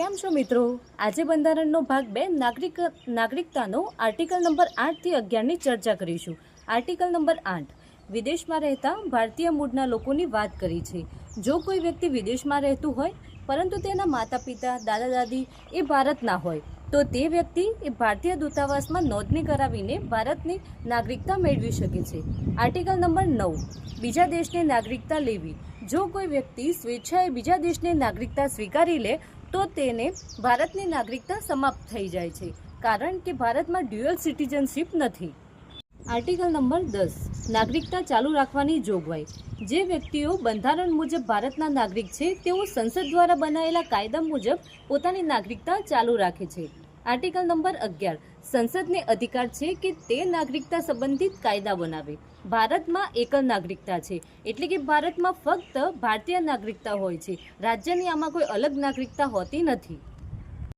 કેમ છો મિત્રો? આજે બંધારણનો ભાગ 2 નાગરિકતાનો આર્ટિકલ નંબર 8 થી 11 ની ચર્ચા કરીશું. આર્ટિકલ નંબર 8 વિદેશમાં રહેતા ભારતીય મૂળના લોકોની વાત કરી છે. જો કોઈ વ્યક્તિ વિદેશમાં રહેતું હોય પરંતુ તેના માતા પિતા દાદા દાદી એ ભારતના હોય તો તે વ્યક્તિ એ ભારતીય દૂતાવાસમાં નોંધણી કરાવીને ભારતની નાગરિકતા મેળવી શકે છે. આર્ટિકલ નંબર 9 બીજા દેશની નાગરિકતા લેવી. જો કોઈ વ્યક્તિ સ્વેચ્છાએ બીજા દેશની નાગરિકતા સ્વીકારી લે તો તેને ભારતની નાગરિકતા સમાપ્ત થઈ જાય છે, કારણ કે ભારતમાં ડ્યુઅલ સિટીઝનશીપ નથી. આર્ટિકલ નંબર 10 નાગરિકતા ચાલુ રાખવાની જોગવાઈ. જે વ્યક્તિઓ બંધારણ મુજબ ભારતના નાગરિક છે તેઓ સંસદ દ્વારા બનાવેલા કાયદા મુજબ પોતાની નાગરિકતા ચાલુ રાખે છે. આર્ટિકલ નંબર 11 સંસદને અધિકાર છે કે તે નાગરિકતા સંબંધિત કાયદા બનાવે. ભારતમાં એકલ નાગરિકતા છે, એટલે કે ભારતમાં ફક્ત ભારતીય નાગરિકતા હોય છે. રાજ્યની આમાં કોઈ અલગ નાગરિકતા હોતી નથી.